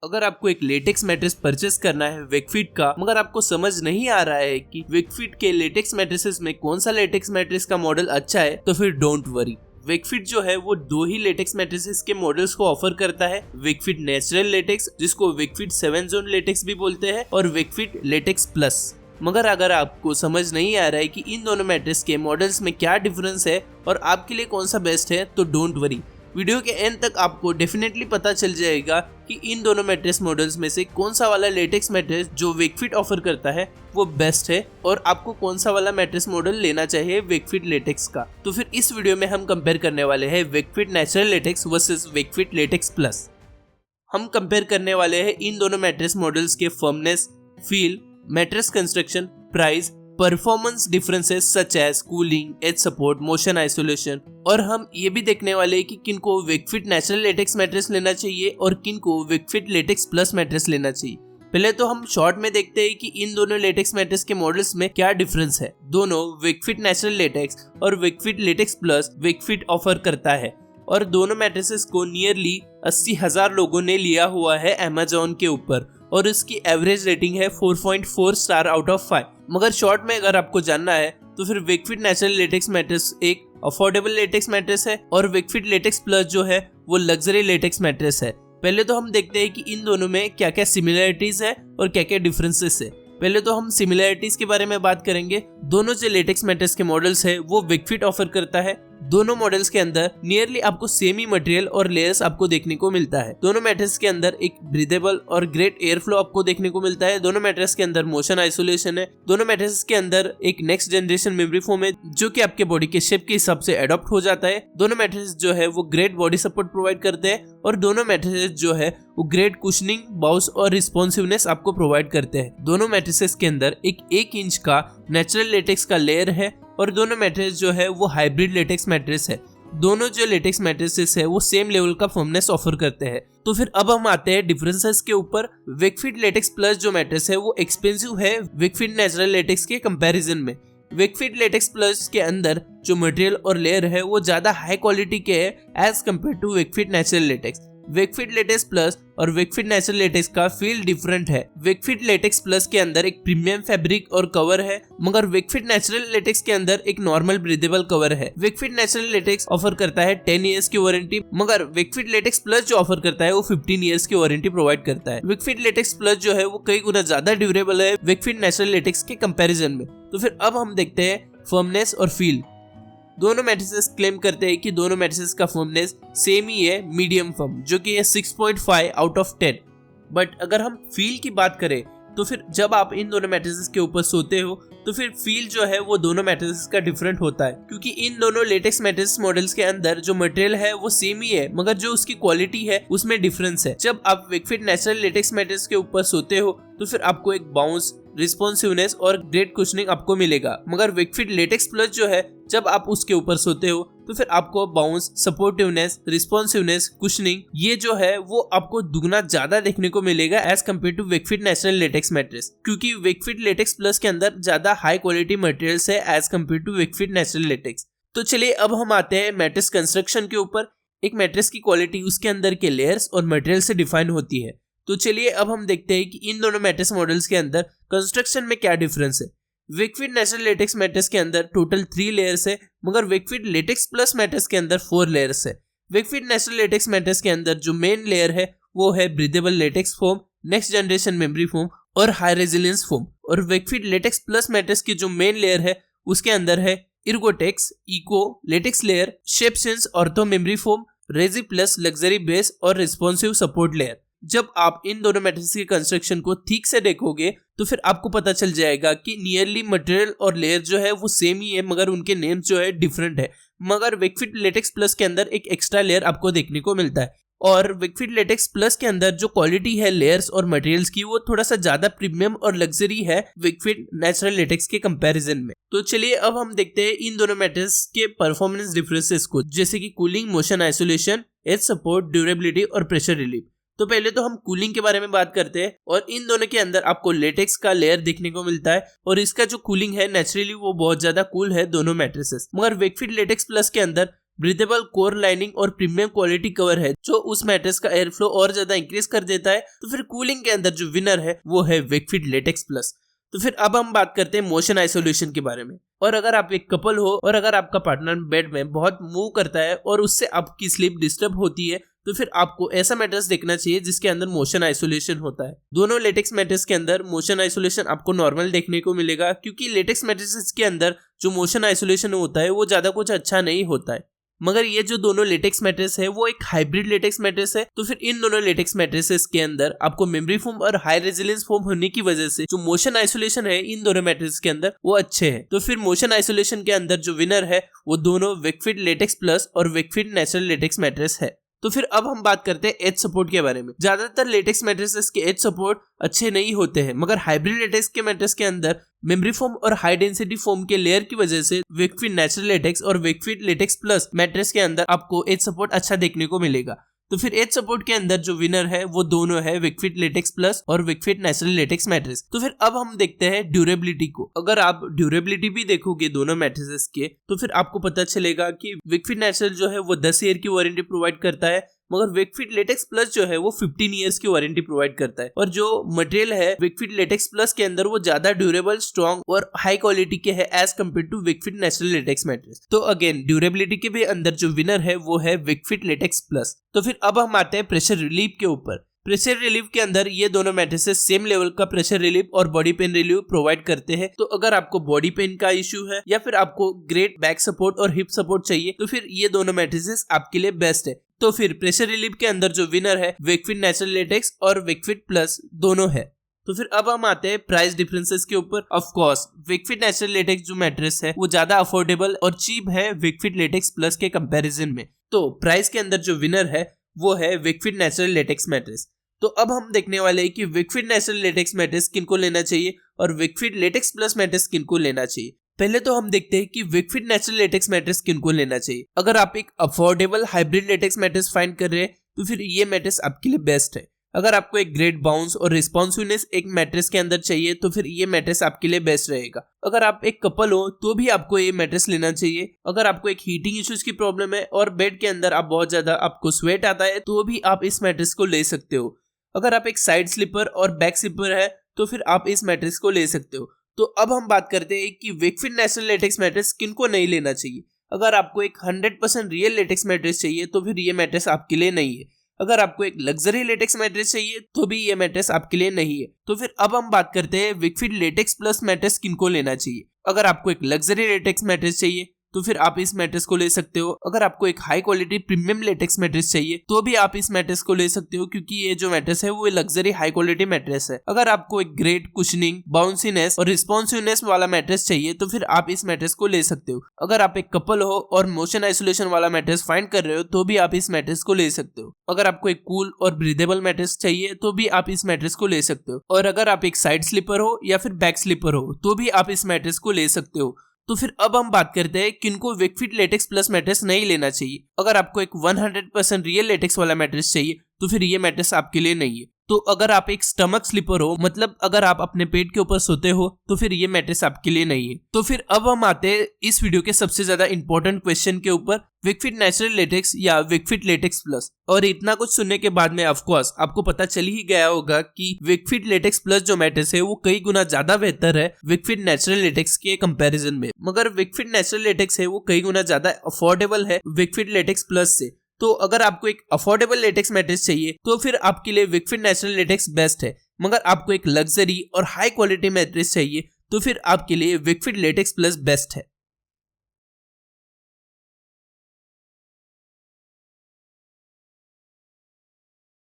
अगर आपको एक लेटेक्स मैट्रेस परचेस करना है वेकफिट का, मगर आपको समझ नहीं आ रहा है कि वेकफिट के लेटेक्स मैट्रेसेस में कौन सा लेटेक्स मैट्रेस का मॉडल अच्छा है, तो फिर डोंट वरी। वेकफिट जो है वो 2 ही लेटेक्स मैट्रेसेस के मॉडल्स को ऑफर करता है, वेकफिट नेचुरल लेटेक्स जिसको वेकफिट 7 जोन लेटेक्स भी बोलते हैं और वेकफिट लेटेक्स प्लस। मगर अगर आपको समझ नहीं आ रहा है कि इन दोनों मैट्रेस के मॉडल्स में क्या डिफरेंस है और आपके लिए कौन सा बेस्ट है, तो डोंट वरी, वीडियो के एंड तक आपको डेफिनेटली पता चल जाएगा कि इन दोनों मैट्रेस मॉडल्स में से कौन सा वाला लेटेक्स मैट्रेस जो वेकफिट ऑफर करता है वो बेस्ट है और आपको कौन सा वाला मैट्रेस मॉडल लेना चाहिए वेकफिट लेटेक्स का। तो फिर इस वीडियो में हम कंपेयर करने वाले हैं Wakefit natural latex versus Wakefit latex plus. हम कंपेयर करने वाले हैं इन दोनों मैट्रेस मॉडल्स के firmness, feel, mattress construction, price, performance differences such as cooling, edge support, motion isolation, और हम ये भी देखने वाले हैं कि किनको वेकफिट नेचुरल लेटेक्स मैट्रेस लेना चाहिए और किनको वेकफिट लेटेक्स प्लस मैट्रेस लेना चाहिए। पहले तो हम शॉर्ट में देखते हैं कि इन दोनों लेटेक्स मैट्रेस के मॉडल्स में क्या डिफरेंस है। दोनों वेकफिट नेचुरल लेटेक्स और Wakefit latex plus Wakefit offer करता है और दोनों मैट्रेसेस को नियरली 80,000 लोगों ने लिया हुआ है अमेजोन के ऊपर और इसकी एवरेज रेटिंग है 4.4 स्टार आउट ऑफ 5। मगर शॉर्ट में अगर आपको जानना है तो फिर वेकफिट नेचुरल लेटेक्स मैट्रेस एक अफोर्डेबल लेटेक्स मैट्रेस है और वेकफिट लेटेक्स प्लस जो है वो लग्जरी लेटेक्स मैट्रेस है। पहले तो हम देखते हैं कि इन दोनों में क्या क्या सिमिलरिटीज है और क्या क्या डिफरेंसेस है। पहले तो हम सिमिलरिटीज के बारे में बात करेंगे। दोनों जो लेटेक्स मैट्रेस के मॉडल्स है वो वेकफिट ऑफर करता है। दोनों मॉडल्स के अंदर नियरली आपको सेम ही मटेरियल और लेयर्स आपको देखने को मिलता है। दोनों मैट्रेस के अंदर एक ब्रीदेबल और ग्रेट एयर फ्लो आपको देखने को मिलता है। दोनों मैट्रेस के अंदर मोशन आइसोलेशन है। दोनों मैट्रेस के अंदर एक नेक्स्ट जनरेशन मेमोरी फोम है जो कि आपके बॉडी के शेप के हिसाब से अडॉप्ट हो जाता है। दोनों मैट्रेस जो है वो ग्रेट बॉडी सपोर्ट प्रोवाइड करते हैं और दोनों मैट्रेस जो है वो ग्रेट कुशनिंग, बाउंस और रिस्पॉन्सिवनेस आपको प्रोवाइड करते हैं। दोनों मैट्रेसेस के अंदर एक 1 इंच का नेचुरल लेटेक्स का लेयर है और दोनों मैट्रेस जो है वो हाइब्रिड लेटेक्स मैट्रेस है। दोनों जो लेटेक्स मैट्रेसेस है वो सेम लेवल का फर्मनेस ऑफर करते हैं। तो फिर अब हम आते हैं डिफरेंसेस के ऊपर। वेकफिट लेटेक्स प्लस जो मैट्रेस है वो एक्सपेंसिव है वेकफिट नेचुरल लेटेक्स के कंपैरिजन में। वेकफिट लेटेक्स प्लस के अंदर जो मटेरियल और लेयर है वो ज्यादा हाई क्वालिटी के है as compare to Wakefit natural latex. Wakefit latex plus और वेकफिट नेचुरल लेटेक्स का फील डिफरेंट है। वेकफिट लेटेक्स प्लस के अंदर एक प्रीमियम फैब्रिक और कवर है, मगर वेकफिट नेचुरल लेटेक्स के अंदर एक नॉर्मल ब्रीदेबल कवर है। वेकफिट नेचुरल लेटेक्स ऑफर करता है 10 इयर्स की वारंटी, मगर वेकफिट लेटेक्स प्लस जो ऑफर करता है वो 15 इयर्स की वारंटी प्रोवाइड करता है। वेकफिट लेटेक्स प्लस जो है वो कई गुना ज्यादा ड्यूरेबल है वेकफिट नेचुरल लेटेक्स के कंपैरिजन में। तो फिर अब हम देखते हैं फर्मनेस और फील। दोनों मैट्रेसेस क्लेम करते हैं कि दोनों मैट्रेसेस का फर्मनेस सेम ही है, मीडियम फर्म, जो कि है 6.5 आउट ऑफ 10। बट अगर हम फील की बात करें तो फिर जब आप इन दोनों मैट्रेसेस के ऊपर सोते हो तो फिर फील जो है वो दोनों मैट्रेसेस का डिफरेंट होता है, क्योंकि इन दोनों लेटेक्स मैट्रेस मॉडल्स के अंदर जो मटेरियल है वो सेम ही है, मगर जो उसकी क्वालिटी है उसमें डिफरेंस है। जब आप वेकफिट नेचुरल लेटेक्स मैट्रेस के ऊपर सोते हो तो फिर आपको एक बाउंस, रिस्पॉन्सिवनेस और ग्रेट कुशनिंग आपको मिलेगा, मगर वेकफिट लेटेक्स प्लस जो है जब आप उसके ऊपर सोते हो तो फिर आपको बाउंस, सपोर्टिवनेस, रिस्पॉन्सिवनेस, कुशनिंग ये जो है वो आपको दुगना ज्यादा देखने को मिलेगा as compare to Wakefit natural latex mattress, क्योंकि वेकफिट लेटेक्स प्लस के अंदर ज्यादा हाई क्वालिटी मटेरियल्स है as compare to Wakefit natural latex. तो चलिए अब हम आते हैं मैट्रेस कंस्ट्रक्शन के ऊपर। एक मैट्रेस की क्वालिटी उसके अंदर के लेयर्स और मटेरियल से डिफाइन होती है। तो चलिए अब हम देखते हैं कि इन दोनों मैट्रेस मॉडल्स के अंदर कंस्ट्रक्शन में क्या डिफरेंस है। वेकफिट नेचुरल लेटेक्स मैट्रेस के अंदर टोटल 3 लेयर्स है, मगर वेकफिट लेटेक्स प्लस मैट्रेस के अंदर 4 लेयर्स है। वेकफिट नेचुरल लेटेक्स मैट्रेस के अंदर जो मेन लेयर है वो है breathable latex foam, next generation memory foam और हाई रेजिलियंस फोम, और वेकफिट लेटेक्स प्लस मैट्रेस की जो मेन लेयर है उसके अंदर है Ergotex, eco latex layer, ShapeSense ortho memory foam, रेजी प्लस लग्जरी बेस और रिस्पॉन्सिव सपोर्ट लेयर। जब आप इन दोनों मैट्रेस के कंस्ट्रक्शन को ठीक से देखोगे तो फिर आपको पता चल जाएगा कि नियरली मटेरियल और लेयर जो है वो सेम ही है, मगर उनके नेम्स जो है डिफरेंट है। मगर वेकफिट लेटेक्स प्लस के अंदर एक एक्स्ट्रा लेयर आपको देखने को मिलता है, और वेकफिट लेटेक्स प्लस के अंदर जो क्वालिटी है लेयर्स और मटेरियल्स की वो थोड़ा सा ज्यादा प्रीमियम और लग्जरी है वेकफिट नेचुरल लेटेक्स के कंपैरिजन में। तो चलिए अब हम देखते हैं इन दोनों मैट्रेस के परफॉर्मेंस डिफरेंसेस को, जैसे कि cooling, motion isolation, edge support, durability और प्रेशर रिलीफ। तो पहले तो हम कूलिंग के बारे में बात करते हैं, और इन दोनों के अंदर आपको लेटेक्स का लेयर देखने को मिलता है और इसका जो कूलिंग है नेचुरली वो बहुत ज्यादा कूल है दोनों मैट्रेसेस। मगर वेकफिट लेटेक्स प्लस के अंदर ब्रीथेबल कोर लाइनिंग और प्रीमियम क्वालिटी कवर है जो उस मैट्रेस का एयर फ्लो और ज्यादा इंक्रीज कर देता है। तो फिर कूलिंग के अंदर जो विनर है वो है वेकफिट लेटेक्स प्लस। तो फिर अब हम बात करते हैं मोशन आइसोलेशन के बारे में। और अगर आप एक कपल हो और अगर आपका पार्टनर बेड में बहुत मूव करता है और उससे आपकी स्लीप डिस्टर्ब होती है, तो फिर आपको ऐसा मैट्रेस देखना चाहिए जिसके अंदर मोशन आइसोलेशन होता है। दोनों लेटेक्स मैट्रेस के अंदर मोशन आइसोलेशन आपको नॉर्मल देखने को मिलेगा, क्योंकि लेटेक्स मैट्रेसेस के अंदर जो मोशन आइसोलेशन होता है वो ज्यादा कुछ अच्छा नहीं होता है। मगर ये जो दोनों लेटेक्स मैट्रेस है वो एक हाइब्रिड लेटेक्स मैट्रेस है। तो फिर इन दोनों लेटेक्स मैट्रेसेस के अंदर आपको मेमोरी फोम और हाई रेजिलेंस फोम होने की वजह से जो मोशन आइसोलेशन है इन दोनों मैट्रेस के अंदर वो अच्छे हैं। तो फिर मोशन आइसोलेशन के अंदर जो विनर है वो दोनों वेकफिट लेटेक्स प्लस और वेकफिट नेचुरल लेटेक्स मैट्रेस है। तो फिर अब हम बात करते हैं एज सपोर्ट के बारे में। ज्यादातर लेटेक्स मैट्रेसेस के एज सपोर्ट अच्छे नहीं होते हैं, मगर हाइब्रिड लेटेक्स के मैट्रेस के अंदर मेमोरी फोम और हाई डेंसिटी फोम के लेयर की वजह से वेकफिट नेचुरल लेटेक्स और वेकफिट लेटेक्स प्लस मैट्रेस के अंदर आपको एज सपोर्ट अच्छा देखने को मिलेगा। तो फिर एज सपोर्ट के अंदर जो विनर है वो दोनों है वेकफिट लेटेक्स प्लस और वेकफिट नेचुरल लेटेक्स मैट्रेस। तो फिर अब हम देखते हैं ड्यूरेबिलिटी को। अगर आप ड्यूरेबिलिटी भी देखोगे दोनों मैट्रेसेस के, तो फिर आपको पता चलेगा कि वेकफिट नेचुरल जो है वो 10 ईयर की वारंटी प्रोवाइड करता है, मगर वेकफिट लेटेक्स प्लस जो है वो 15 इयर्स की वारंटी प्रोवाइड करता है। और जो मटेरियल है वेकफिट लेटेक्स प्लस के अंदर वो ज्यादा ड्यूरेबल, स्ट्रॉन्ग और हाई क्वालिटी के है as compare to Wakefit natural latex mattress. तो अगेन ड्यूरेबिलिटी के भी अंदर जो विनर है वो है वेकफिट लेटेक्स प्लस। तो फिर अब हम आते हैं प्रेशर रिलीफ के ऊपर। प्रेशर रिलीफ के अंदर ये दोनों मैट्रेसेस सेम लेवल का प्रेशर रिलीफ और बॉडी पेन रिलीफ प्रोवाइड करते हैं। तो अगर आपको बॉडी पेन का इश्यू है या फिर आपको ग्रेट बैक सपोर्ट और हिप सपोर्ट चाहिए, तो फिर ये दोनों मैट्रेसेस आपके लिए बेस्ट है। तो फिर प्रेशर रिलीफ के अंदर जो विनर है वेकफिट नेचुरल लेटेक्स और वेकफिट प्लस दोनों है। तो फिर अब हम आते हैं प्राइस डिफरेंसेस के ऊपर। Of course Wakefit natural latex जो मैट्रेस है वो ज्यादा अफोर्डेबल और चीप है वेकफिट लेटेक्स प्लस के कंपैरिजन में। तो प्राइस के अंदर जो विनर है वो है वेकफिट नेचुरल लेटेक्स मैट्रेस। तो अब हम देखने वाले हैं कि वेकफिट नेचुरल लेटेक्स मैट्रेस किनको लेना चाहिए और वेकफिट लेटेक्स प्लस मैट्रेस किनको लेना चाहिए। पहले तो हम देखते हैं कि वेकफिट नेचुरल लेटेक्स मैट्रेस किनको लेना चाहिए। अगर आप एक affordable hybrid latex mattress find कर रहे हैं तो फिर ये मैट्रेस आपके लिए बेस्ट है। अगर आपको एक ग्रेट बाउंस और रिस्पॉन्सिवनेस एक मैट्रेस के अंदर चाहिए तो फिर ये मैट्रेस आपके लिए बेस्ट रहेगा। अगर आप एक कपल हो तो भी आपको ये मैट्रेस लेना चाहिए। अगर आपको एक हीटिंग इश्यूज की प्रॉब्लम है और बेड के अंदर आप बहुत ज्यादा आपको स्वेट आता है तो भी आप इस मैट्रेस को ले सकते हो। अगर आप एक साइड स्लीपर और बैक स्लीपर है तो फिर आप इस मैट्रेस को ले सकते हो। तो अब हम बात करते हैं कि वेकफिट नेचुरल लेटेक्स मैट्रेस किनको नहीं लेना चाहिए। अगर आपको एक 100% रियल लेटेक्स मैट्रेस चाहिए तो फिर ये मैट्रेस आपके लिए नहीं है। अगर आपको एक लग्जरी लेटेक्स मैट्रेस चाहिए तो भी ये मैट्रेस आपके लिए नहीं है। तो फिर अब हम बात करते हैं वेकफिट लेटेक्स प्लस मैट्रेस किनको लेना चाहिए। अगर आपको एक लग्जरी लेटेक्स मैट्रेस चाहिए तो फिर आप इस मैट्रेस को ले सकते हो। अगर आपको एक high quality premium latex mattress चाहिए तो भी आप इस मैट्रेस को ले सकते हो, क्योंकि ये जो मैट्रेस है वो लग्जरी हाई क्वालिटी मैट्रेस है। अगर आपको एक ग्रेट कुशनिंग, बाउंसीनेस और रिस्पॉन्सिवनेस वाला मैट्रेस चाहिए तो फिर आप इस मैट्रेस को ले सकते हो। अगर आप एक कपल हो और मोशन आइसोलेशन वाला मैट्रेस फाइंड कर रहे हो तो भी आप इस मैट्रेस को ले सकते हो। अगर आपको एक कूल और ब्रीदेबल मैट्रेस चाहिए तो भी आप इस मैट्रेस को ले सकते हो। और अगर आप एक साइड स्लीपर हो या फिर बैक स्लीपर हो तो भी आप इस मैट्रेस को ले सकते हो। तो फिर अब हम बात करते हैं किनको वेकफिट लेटेक्स प्लस मैट्रेस नहीं लेना चाहिए। अगर आपको एक 100% रियल लेटेक्स वाला मैट्रेस चाहिए तो फिर ये मैट्रेस आपके लिए नहीं है। तो अगर आप एक स्टमक स्लीपर हो, मतलब अगर आप अपने पेट के ऊपर सोते हो, तो फिर ये मैट्रेस आपके लिए नहीं है। तो फिर अब हम आते हैं इस वीडियो के सबसे ज्यादा इंपॉर्टेंट क्वेश्चन के ऊपर, वेकफिट नेचुरल लेटेक्स या वेकफिट लेटेक्स प्लस। और इतना कुछ सुनने के बाद में ऑफ कोर्स आपको पता चल ही गया होगा कि वेकफिट लेटेक्स प्लस जो मैट्रेस है वो कई गुना ज्यादा बेहतर है वेकफिट नेचुरल लेटेक्स के कंपैरिजन में। मगर वेकफिट नेचुरल लेटेक्स है वो कई गुना ज्यादा अफोर्डेबल है वेकफिट लेटेक्स प्लस से। तो अगर आपको एक अफोर्डेबल लेटेक्स मैट्रेस चाहिए तो फिर आपके लिए वेकफिट नेचुरल लेटेक्स बेस्ट है। मगर आपको एक लग्जरी और हाई क्वालिटी मैट्रेस चाहिए तो फिर आपके लिए वेकफिट लेटेक्स प्लस बेस्ट है।